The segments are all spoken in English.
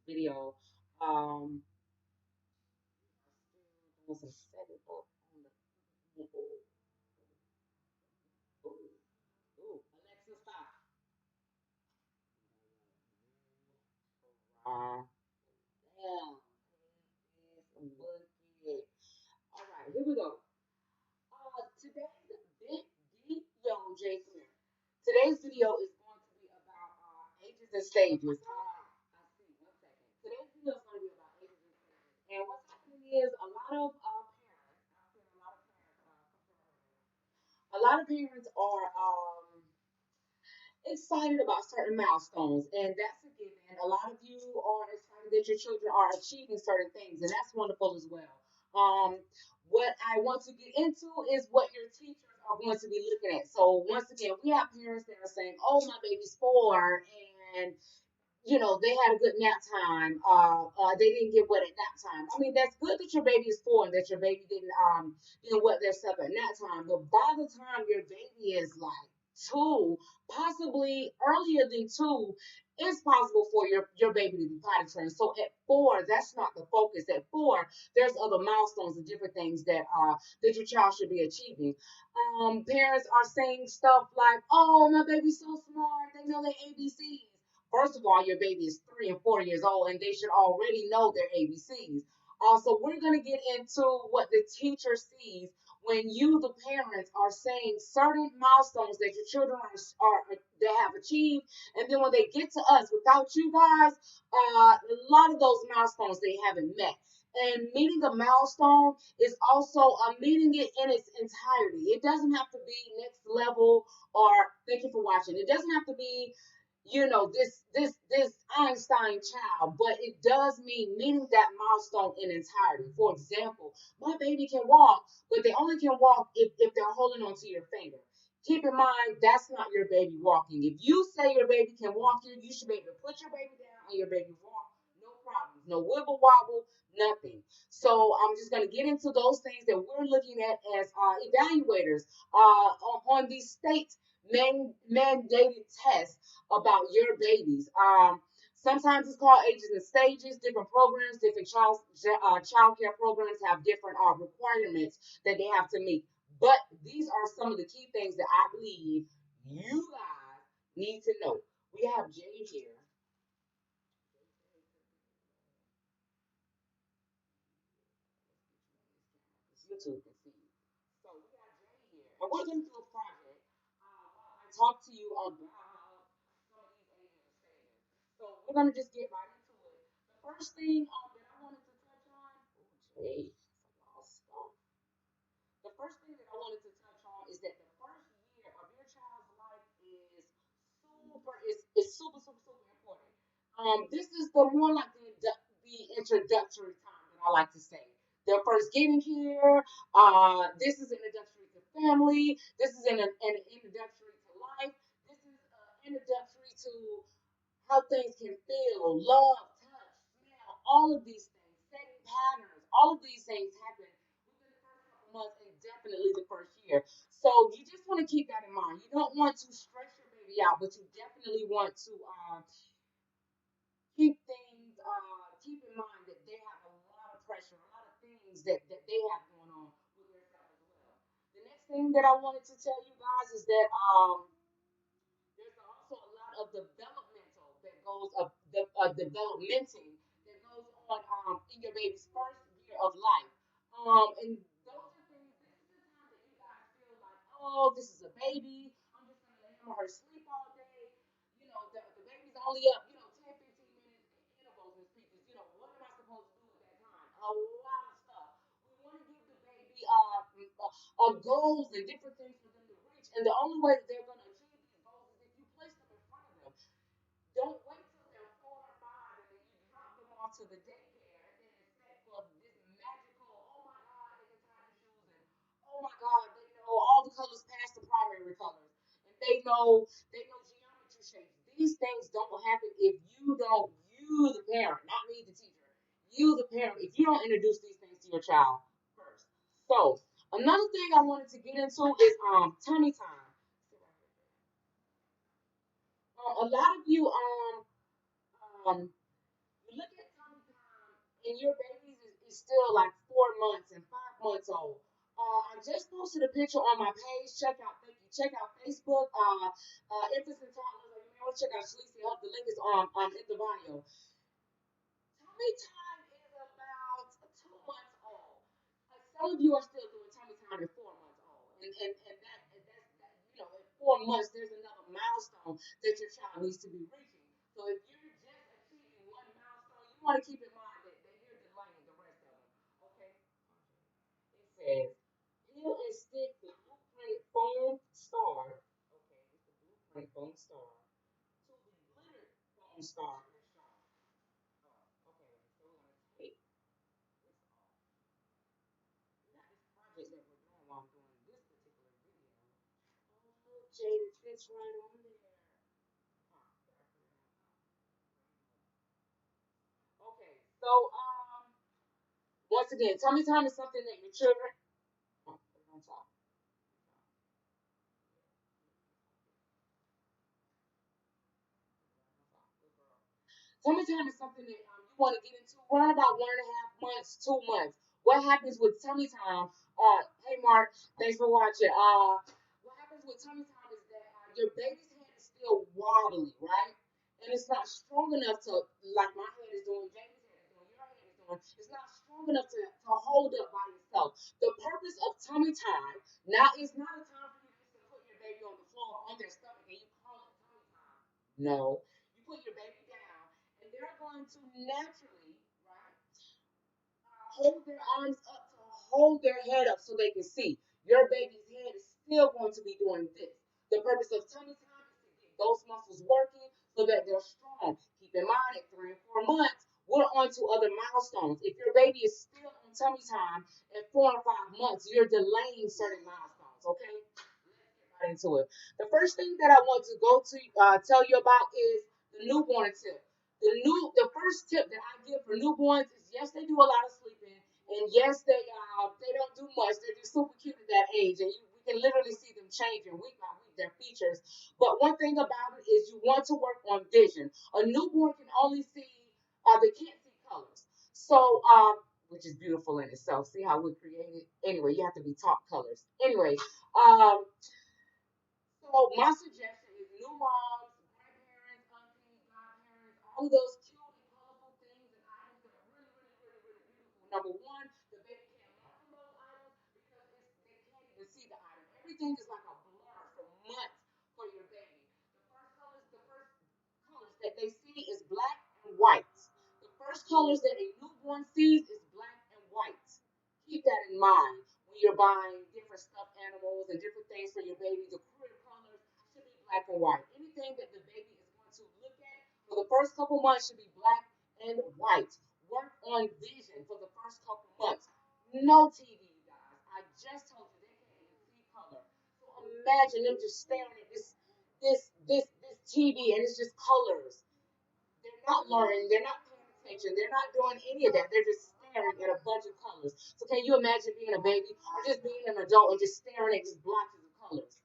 video. Um, still doing some setting up on the. Ooh, Alexa, stop. Damn. It's wicked. All right, here we go. Today's yo, Jason. Today's video is going to be about ages and stages. I see. 1 second. Today's video is going to be about ages and stages. And what's happening is a lot of parents. I've seen a lot of parents are excited about certain milestones, and that's a given. A lot of you are excited that your children are achieving certain things, and that's wonderful as well. What I want to get into is what your teachers are going to be looking at. So once again, we have parents that are saying, "Oh, my baby's 4, and they had a good nap time. They didn't get wet at nap time. I mean, that's good that your baby is 4 and that your baby didn't wet their stuff at nap time. But by the time your baby is like 2, possibly earlier than 2, it's possible for your baby to be potty trained. So at 4, that's not the focus. At 4, there's other milestones and different things that your child should be achieving. Parents are saying stuff like, "Oh, my baby's so smart. They know their ABCs." First of all, your baby is 3 and 4 years old, and they should already know their ABCs. Also, we're going to get into what the teacher sees when you, the parents, are saying certain milestones that your children are they have achieved, and then when they get to us, without you guys, a lot of those milestones they haven't met. And meeting a milestone is also meeting it in its entirety. It doesn't have to be next level or thank you for watching. It doesn't have to be this Einstein child, but it does mean meeting that milestone in entirety. For example, my baby can walk, but they only can walk if they're holding onto your finger. Keep in mind that's not your baby walking. If you say your baby can walk you should be able to put your baby down and your baby walk, no problems, no wibble wobble, nothing. So I'm just going to get into those things that we're looking at as evaluators on these state mandated tests about your babies. Sometimes it's called ages and stages. Different programs, different child care programs have different requirements that they have to meet. But these are some of the key things that I believe you guys need to know. We have Jay here. YouTube can see you. So we got Jay here, and we're going to do a project while I talk to you about some of these ages and stages. So we're going to just get right into it. The first thing that I wanted to touch on, oh, Jay, the first thing that I wanted to touch on is that the first year of your child's life is super super super important. This is the more like the introductory time that I like to say. Their first getting here. This is introductory to family. This is an introductory to life. This is introductory to how things can feel, love, touch, smell, all of these things, setting patterns, all of these things happen within the first couple months and definitely the first year. So you just want to keep that in mind. You don't want to stress your baby out, but you definitely want to keep in mind that they have a lot of pressure, a lot of things that they have going on with their self as well. The next thing that I wanted to tell you guys is that there's also a lot of developmental that goes developmenting that goes on in your baby's first year of life. And those are things. This is the time that you guys feel like, oh, this is a baby. I'm just gonna let him or her sleep all day. The baby's only up, 10, 15 minutes intervals and speeches. What am I supposed to do with that time? A lot of stuff. We want to give the baby goals and different things for them to reach. And the only way that they're going to achieve these goals is if you place them in front of them. Don't wait till they're 4 or 5 and then you drop them off to the daycare and then expect for this magical, oh my God, they can tie their shoes and oh my God, they know all the colors past the primary colors. And they know geometry shapes. These things don't happen if you the parent, not me the teacher, you the parent, if you don't introduce these things to your child first. So another thing I wanted to get into is tummy time. A lot of you um you look and your baby is still like 4 months and 5 months old. I just posted a picture on my page. Thank you. Check out Facebook. Infants and toddlers. Like, you may want to check out Shalicia. The link is in the bio. Tummy time is about 2 months old. Some of you are still doing tummy time at 4 months old, at 4 months there's another milestone that your child needs to be reaching. So if you're just achieving one milestone, you want to keep in mind that you're delaying the rest of them. Okay. It says peel and stick the blueprint foam star. Okay, it's the blueprint foam star to the glittered foam star. Okay, so we're gonna take this off. Not this project that we're doing while I'm doing this particular video. Oh, Jade, it fits right on there. Okay, so once again, tummy time is something that your children. Oh, put it on top. Tummy time is something that you want to get into around about 1.5 months, 2 months. What happens with tummy time? Hey Mark, thanks for watching. What happens with tummy time is that your baby's head is still wobbly, right? And it's not strong enough to, like my head is doing, Jamie's head is doing, your head is doing. It's not strong enough to hold up by itself. The purpose of tummy time now is not a time for you just to put your baby on the floor on their stomach and you call it tummy time. No, you put your baby down and they're going to naturally, right, hold their arms up to hold their head up so they can see. Your baby's head is still going to be doing this. The purpose of tummy time is to get those muscles working so that they're strong. Keep in mind, at 3 and 4 months, we're on to other milestones. If your baby is still on tummy time at 4 and 5 months, you're delaying certain milestones, okay? Right into it. The first thing that I want to go to tell you about is the newborn tip. The first tip that I give for newborns is yes, they do a lot of sleeping, and yes, they don't do much. They're just super cute at that age, and we can literally see them changing week by week their features. But one thing about it is you want to work on vision. A newborn can only see they can't see colors. So which is beautiful in itself. See how we created. Anyway, you have to be taught colors. Anyway, um, so my suggestion is new moms, grandparents, aunties, godparents, all of those cute and colorful things and items that are really, really, really, really beautiful. Number one, the baby can't learn from those items because they can't even see the item. Everything is like a blur for months for your baby. The first colors that they see is black and white. The first colors that a newborn sees is black and white. Keep that in mind when you're buying different stuffed animals and different things for your baby. The critter colors should be black and white. Anything that the baby is going to look at for the first couple months should be black and white. Work on vision for the first couple months. No TV, you guys. I just told you they can't even see color. So imagine them just staring at this TV and it's just colors. They're not learning. They're not paying attention. They're not doing any of that. They're just staring at a bunch of colors. So can you imagine being a baby or just being an adult and just staring at just blotches of colors?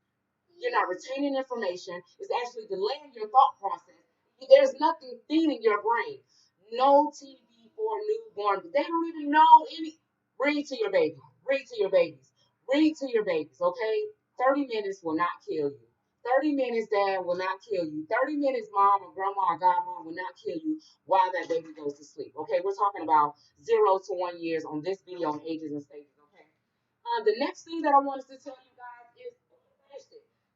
You're not retaining information. It's actually delaying your thought process. There's nothing feeding your brain. No TV for newborn. They don't even know any. Read to your baby. Read to your babies. Read to your babies, okay? 30 minutes will not kill you. 30 minutes, dad, will not kill you. 30 minutes, mom or grandma or godmom will not kill you while that baby goes to sleep. Okay, we're talking about 0 to 1 years on this video on ages and stages. Okay. The next thing that I wanted to tell you guys is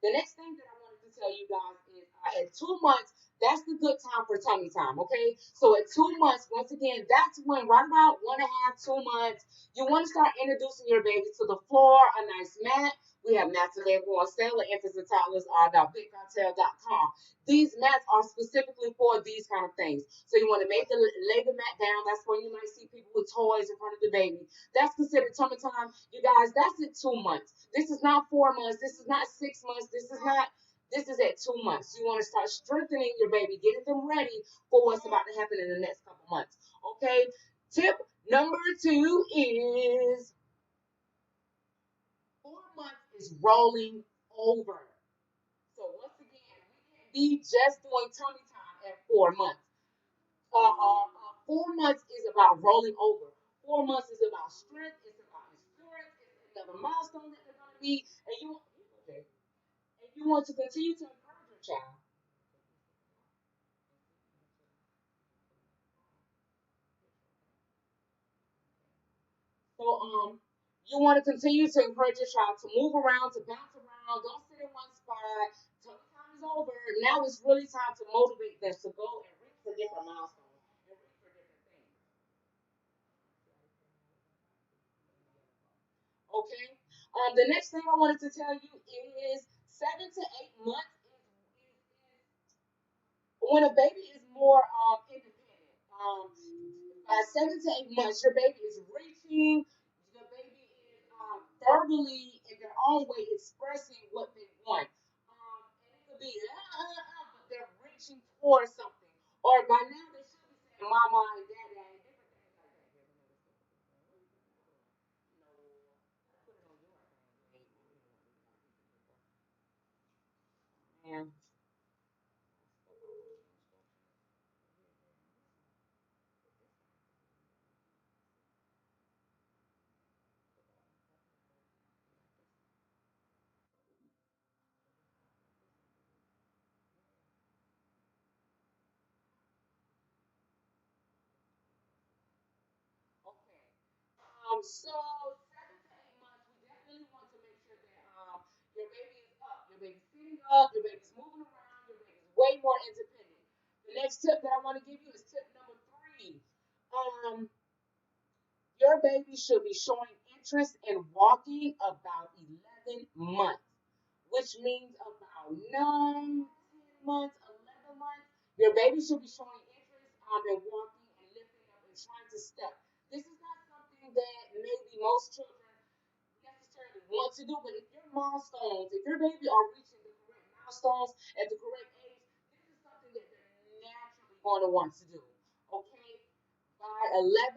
the next thing that I wanted to tell you guys is at 2 months, that's the good time for tummy time, okay? So at 2 months, once again, that's when right about 1.5, 2 months, you want to start introducing your baby to the floor, a nice mat. We have mats available on sale at infantsandtoddlers.com. These mats are specifically for these kind of things. So you want to lay the mat down. That's when you might see people with toys in front of the baby. That's considered tummy time. You guys, that's at 2 months. This is not 4 months. This is not 6 months. This is at 2 months. You want to start strengthening your baby, getting them ready for what's about to happen in the next couple months. Okay. Tip number 2 is 4 months is rolling over. So once again, we can't be just doing tummy time at 4 months. 4 months is about rolling over. 4 months is about strength. It's about endurance. It's another milestone that they're going to meet, and okay, and you want to continue to encourage your child. So you want to continue to encourage your child to move around, to bounce around. Don't sit in one spot. Till the time is over. Now it's really time to motivate them to go and reach for different milestones and reach for different things. Okay. The next thing I wanted to tell you is 7 to 8 months is when a baby is more independent. By 7 to 8 months, your baby is reaching. The baby is verbally, in their own way, expressing what they want. And it could be, but they're reaching towards something. Or by now, they should be saying mama and dada and different things like that. And okay. So 7 to 8 months, we definitely want to make sure that your baby is up, your baby's sitting up, your baby's moving around, your baby's way more independent. The next tip that I want to give you is tip number 3. Um, your baby should be showing interest in walking about 11 months, which means about 9, 10 months, 11 months. Your baby should be showing interest in walking and lifting up and trying to step. This is not something that maybe most children necessarily want to do, but if your milestones, if your baby are reaching the correct milestones at the correct age, this is something that they're naturally going to want to do. Okay? By 11